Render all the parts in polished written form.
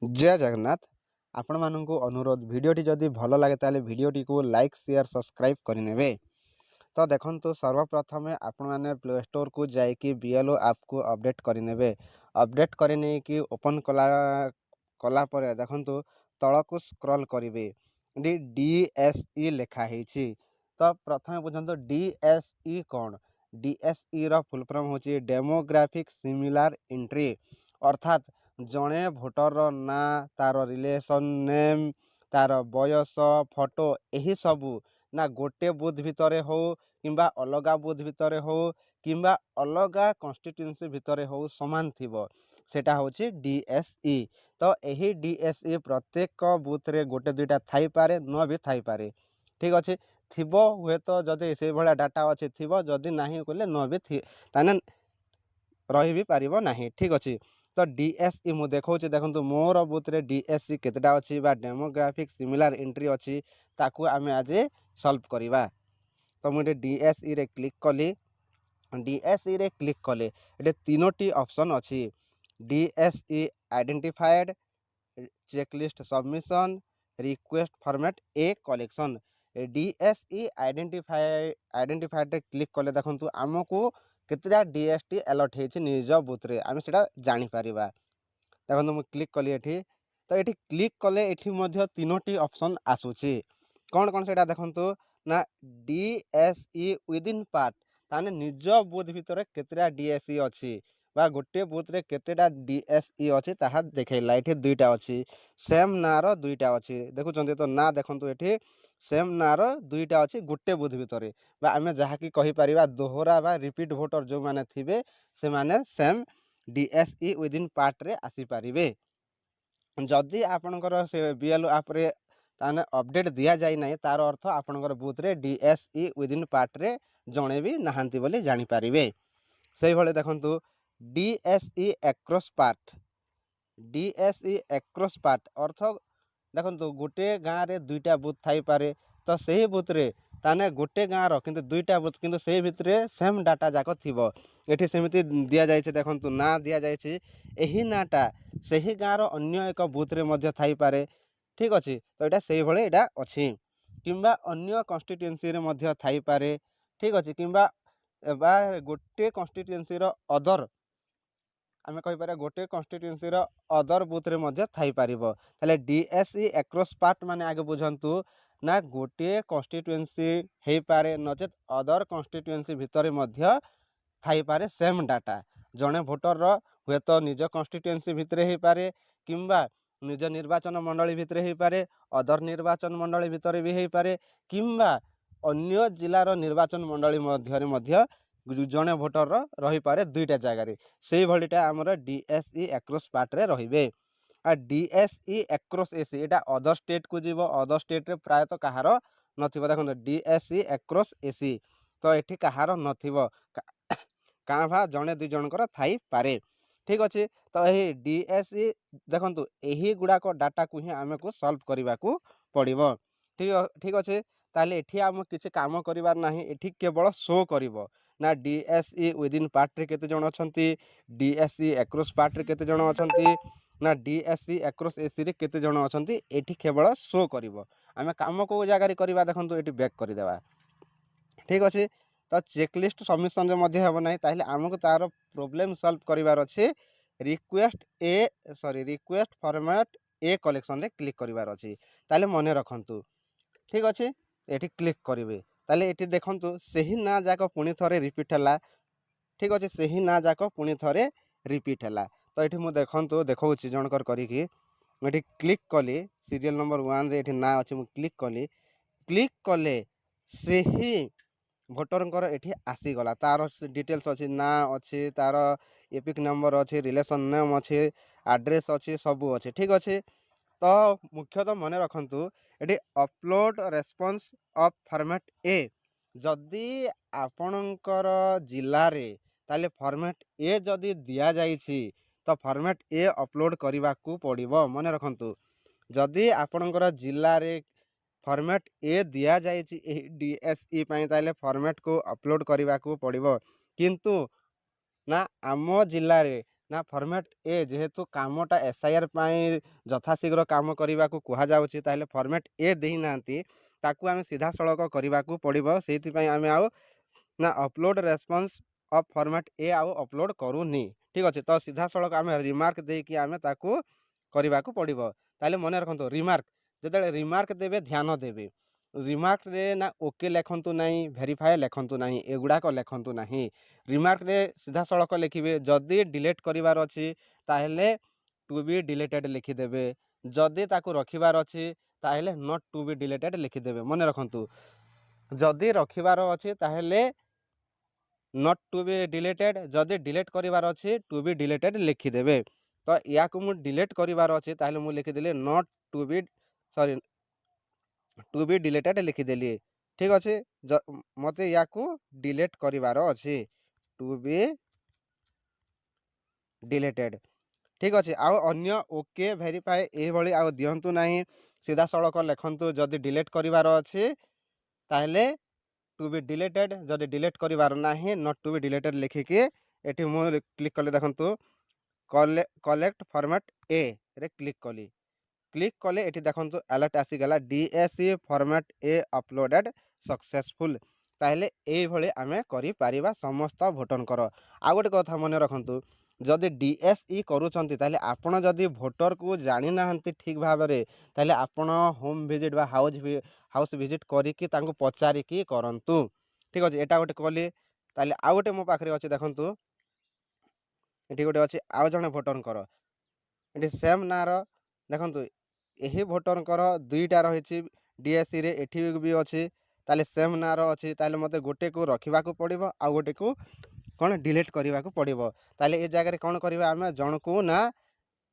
जय जगन्नाथ। आपण मानू अनुरोध भिडटी जदि भल लगे ताले भिडटी को लाइक शेयर सब्सक्राइब करने। तो देखो सर्वप्रथम आपण मैंने प्ले स्टोर को जाकि बीएलओ ऐप को अपडेट करने। अपडेट करने कि ओपन कला देखो तल को स्क्रॉल करेंगे डीएसई लिखाही। तो प्रथम बुझे डीएसई कौन। डीएसई रो फुल फॉर्म होची डेमोग्राफिक सिमिलर एंट्री अर्थात जड़े भोटर ना तार रिलेशन नेम तार बयस फोटो यही सबू ना गोटे बुथ भितर हो किंबा अलगा बुथ भितर हो किंबा अलगा कन्स्टिट्यूएंसी भितर हो समान थिबो सेटा होची डीएसई। तो यही डीएसई प्रत्येक बुथ रे गोटे दुईटा थाई पारे न भी थाई पारे। ठीक अच्छे थिबो हुए तो जदि से भाया डाटा अच्छे थिबो जदि नाही कहले न भी ताने रही भी पारिबो नाही। ठीक अच्छे तो डीएसई मु देखो देखो मोर बुथ रे डीएसई केतेटा अच्छी डेमोग्राफिक सिमिलर एंट्री अच्छी ताकू आमे आज सॉल्व करवा। तो मुझे डीएसई रे क्लिक कली। डीएसई रे क्लिक कले ये तीनोटी ऑप्शन अच्छी DSE identified checklist submission request format ए कलेक्शन। डीएसई आइडेंटिफाइड क्लिक कले देखो आमको केतेटा डीएसटी अलॉट होती निज बुथ रे आम से जापर। देखो मुझे क्लिक कली एठी। तो ये क्लिक कले ये तीनोटी ऑप्शन आसूची कौन कौन से देखो ना डीएसई विदिन पार्ट ताने निज बुथ भितर केतेटा डीएसई अच्छी बा गोटे बुथ रे केतेटा डीएसई अच्छी ताहा देखैला। ये दुईटा अच्छी सेम नार दुईटा अच्छी देखुं तो ना देखो ये सेम नार दुईटा अच्छी गोटे बुथ भितर बा आमे जहाँ कि कहि परिबा दोहरा बा रिपीट भोटर जो माने थिबे से माने सेम डीएसई विदिन पार्ट रे आसी पारिबे। जदि आपणकर से बीएलओ ऐप रे ताने अपडेट दिया जाई नाही तार अर्थ आपणकर बुथ रे डीएसई विदिन पार्ट रे जणे भी नहांती बोली जानि पारिबे। सेही भले देखंतु DSE across part. DSE across part अर्थ देखंतु गोटे गाँ रे दुईटा बुथ थाई पारे तो सही बुथ रे ताने गोटे गाँ रो किंतु दुईटा बुथ किंतु सही भितरे सेम डाटा जाक थिबो। एठी सेमिति दिया जायछि देखंतु ना दिया जायछि एही नाटा सही गाँ रो अन्य एक बुथ रे मध्य थाई पारे। ठीक अछि तो एटा सही भले एटा अछि किंबा अन्य कन्स्टिट्यूएंसी रे मध्य थाई पारे। ठीक अछि किंबा बा गोटे कन्स्टिट्यूएंसी रो अदर आमे कहि पारे गोटे कन्स्टिट्यूएंसी रो अदर बुथ रे मध्य थाई पारिबो। ताले डीएसई एक्रॉस पार्ट माने आगे बुझंतु ना गोटे कन्स्टिट्यूएंसी हे पारे नचेत अदर कन्स्टिट्यूएंसी भितर मध्य थाई पारे सेम डाटा जड़े भोटर रो हुए तो निज कन्स्टिट्यूएंसी भितर हे पारे किंबा निज निर्वाचन मंडली भितर हे पारे अदर निर्वाचन मंडली भितर भी हे पारे किंबा अन्य जिलार निर्वाचन मंडली मध्य जड़े भोटर रही पारे दुईटा जगार से भाईटा आमर डीएसई एक्रॉस पार्ट रे रहिबे। आ डीएसई एक्रॉस एसी एटा अदर स्टेट को जीव अदर स्टेट रे प्रायतः कहार नथिबो। देखो डीएसई एक्रॉस एसी तो एठी कहार नथिबो काँ भा जड़े दुई जनकर थाई पारे। ठीक अच्छे तो यही डीएसई देखंतु यही गुड़ाक डाटा को ही आम को सॉल्व करने को पड़ो। ठीक अच्छे ताले एठी आम किसी काम करिवार नाही एठी केवल शो करिवो ना डीएसई विदिन पार्ट रे केते जण अछंती डीएसई एक्रॉस पार्ट रे केते जण अछंती ना डीएसई एक्रॉस एसी रे केते जण अछंती एठी केवल शो करिवो। आमे काम को जगार करबा देखंतु एठी बैक कर देबा। ठीक अच्छे तो चेकलिस्ट सबमिशन रे मध्य हेबो नाही ताहिले आमको तार प्रॉब्लम सॉल्व करिवार अछि रिक्वेस्ट फॉर्मेट ए कलेक्शन रे क्लिक करिवार अछि ताहिले मने रखंतु। ठीक अच्छे ये क्लिक करेंगे ताले ये देखंतु सही ना जाक पुणी थे रिपीट है। ठीक अच्छे सही ना जाक पुणी थे रिपीट है। तो ये मुझे देखंतु देखा जनकर करी क्लिक कली सीरियल नंबर 1 रे ना अच्छे मुझे क्लिक कले सही भोटर ये आसीगला तार डिटेल्स अच्छी ना अच्छी तार एपिक नंबर अच्छे रिलेशन नेम अच्छे एड्रेस अच्छे सबू अच्छे। ठीक अच्छे तो मुख्यतः मन रखंतु ये अपलोड रेस्पॉन्स ऑफ फॉर्मेट ए जदि आपणकर जिले रे ताले फॉर्मेट ए जदि दिया जाइछि तो फॉर्मेट ए अपलोड करने को पड़ो। मन रखंतु जदि आपणकर जिले रे फॉर्मेट ए दिया जाइछि डीएसई पई ताले फॉर्मेट को अपलोड करने को पड़ो किंतु ना आम जिले रे ନା ଫର୍ମାଟ୍ ଏ ଯେହେତୁ କାମଟା SIR ପାଇଁ ଯଥାଶୀଘ୍ର କାମ କରିବାକୁ କୁହାଯାଉଛି, ତାହେଲେ ଫର୍ମାଟ୍ ଏ ଦେଇନାହାନ୍ତି, ତାକୁ ଆମେ ସିଧାସଳଖ କରିବାକୁ ପଡ଼ିବ। ସେଇଥିପାଇଁ ଆମେ ଆଉ ନା ଅପଲୋଡ଼ ରେସ୍ପନ୍ସ ଅଫ୍ ଫର୍ମାଟ୍ ଏ ଆଉ ଅପଲୋଡ଼ କରୁନି। ଠିକ୍ ଅଛି, ତ ସିଧାସଳଖ ଆମେ ରିମାର୍କ ଦେଇକି ଆମେ ତାକୁ କରିବାକୁ ପଡ଼ିବ। ତାହେଲେ ମନେ ରଖନ୍ତୁ, ରିମାର୍କ ଯେତେବେଳେ ରିମାର୍କ ଦେବେ ଧ୍ୟାନ ଦେବେ। ରିମାର୍କରେ ନା ଓକେ ଲେଖନ୍ତୁ ନାହିଁ, ଭେରିଫାଏ ଲେଖନ୍ତୁ ନାହିଁ, ଏଗୁଡ଼ାକ ଲେଖନ୍ତୁ ନାହିଁ। ରିମାର୍କରେ ସିଧାସଳଖ ଲେଖିବେ ଯଦି ଡିଲିଟ୍ କରିବାର ଅଛି ତାହେଲେ ଟୁ ବି ଡିଲିଟେଡ଼୍ ଲେଖିଦେବେ। ଯଦି ତାକୁ ରଖିବାର ଅଛି ତାହେଲେ ନଟ୍ ଟୁ ବି ଡିଲିଟେଡ଼୍ ଲେଖିଦେବେ। ମନେ ରଖନ୍ତୁ, ଯଦି ରଖିବାର ଅଛି ତାହେଲେ ନଟ୍ ଟୁ ବି ଡିଲିଟେଡ଼୍, ଯଦି ଡିଲିଟ୍ କରିବାର ଅଛି ଟୁ ବି ଡିଲିଟେଡ଼୍ ଲେଖିଦେବେ। ତ ୟାକୁ ମୁଁ ଡିଲିଟ୍ କରିବାର ଅଛି ତାହେଲେ ମୁଁ ଲେଖିଦେଲି ନଟ୍ ଟୁ ବି ଟୁ ବି ଡିଲିଟେଡ଼୍ ଲେଖିଦେଲି। ଠିକ୍ ଅଛି, ମୋତେ ୟାକୁ ଡିଲିଟ୍ କରିବାର ଅଛି, ଟୁ ବି ଡିଲିଟେଡ଼୍। ଠିକ୍ ଅଛି, ଆଉ ଅନ୍ୟ ଓକେ ଭେରିଫାଏ ଏଇଭଳି ଆଉ ଦିଅନ୍ତୁ ନାହିଁ। ସିଧାସଳଖ ଲେଖନ୍ତୁ ଯଦି ଡିଲିଟ୍ କରିବାର ଅଛି ତାହେଲେ ଟୁ ବି ଡିଲିଟେଡ଼୍, ଯଦି ଡିଲିଟ୍ କରିବାର ନାହିଁ ନଟ୍ ଟୁ ବି ଡିଲିଟେଡ଼୍ ଲେଖିକି ଏଠି ମୁଁ କ୍ଲିକ୍ କଲି। ଦେଖନ୍ତୁ କଲେକ୍ଟ ଫର୍ମାଟ୍ ଏରେ କ୍ଲିକ୍ କଲି। କ୍ଲିକ୍ କଲେ ଏଠି ଦେଖନ୍ତୁ ଆଲର୍ଟ ଆସିଗଲା DSE ଫର୍ମାଟ୍ ଏ ଅପଲୋଡ଼େଡ଼ ସକ୍ସେସଫୁଲ୍। ତାହେଲେ ଏଇଭଳି ଆମେ କରିପାରିବା ସମସ୍ତ ଭୋଟରଙ୍କର। ଆଉ ଗୋଟେ କଥା ମନେ ରଖନ୍ତୁ, ଯଦି DSE କରୁଛନ୍ତି ତାହେଲେ ଆପଣ ଯଦି ଭୋଟରକୁ ଜାଣିନାହାନ୍ତି ଠିକ୍ ଭାବରେ, ତାହେଲେ ଆପଣ ହୋମ୍ ଭିଜିଟ୍ ବା ହାଉସ୍ ଭିଜିଟ୍ କରିକି ତାଙ୍କୁ ପଚାରିକି କରନ୍ତୁ। ଠିକ୍ ଅଛି, ଏଇଟା ଗୋଟେ କଲି। ତାହେଲେ ଆଉ ଗୋଟେ ମୋ ପାଖରେ ଅଛି, ଦେଖନ୍ତୁ ଏଠି ଗୋଟେ ଅଛି ଆଉ ଜଣେ ଭୋଟରଙ୍କର, ଏଠି ସେମ୍ ନାଁର ଦେଖନ୍ତୁ ଏହି ଭୋଟରଙ୍କର ଦୁଇଟା ରହିଛି DSEରେ, ଏଠି ବି ଅଛି। ତାହେଲେ ସେମ୍ ନାଁର ଅଛି, ତାହେଲେ ମୋତେ ଗୋଟେକୁ ରଖିବାକୁ ପଡ଼ିବ ଆଉ ଗୋଟେକୁ କ'ଣ ଡିଲିଟ୍ କରିବାକୁ ପଡ଼ିବ। ତାହେଲେ ଏ ଜାଗାରେ କ'ଣ କରିବା, ଆମେ ଜଣକୁ ନା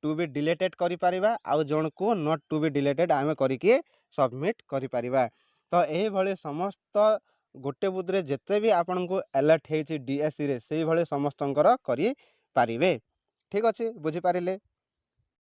ଟୁ ବି ଡିଲିଟେଡ଼୍ କରିପାରିବା ଆଉ ଜଣକୁ ନଟ୍ ଟୁ ବି ଡିଲିଟେଡ଼୍ ଆମେ କରିକି ସବମିଟ୍ କରିପାରିବା। ତ ଏହିଭଳି ସମସ୍ତ ଗୋଟେ ବୁଥ୍ରେ ଯେତେ ବି ଆପଣଙ୍କୁ ଆଲର୍ଟ ହେଇଛି DSEରେ ସେଇଭଳି ସମସ୍ତଙ୍କର କରିପାରିବେ। ଠିକ୍ ଅଛି, ବୁଝିପାରିଲେ?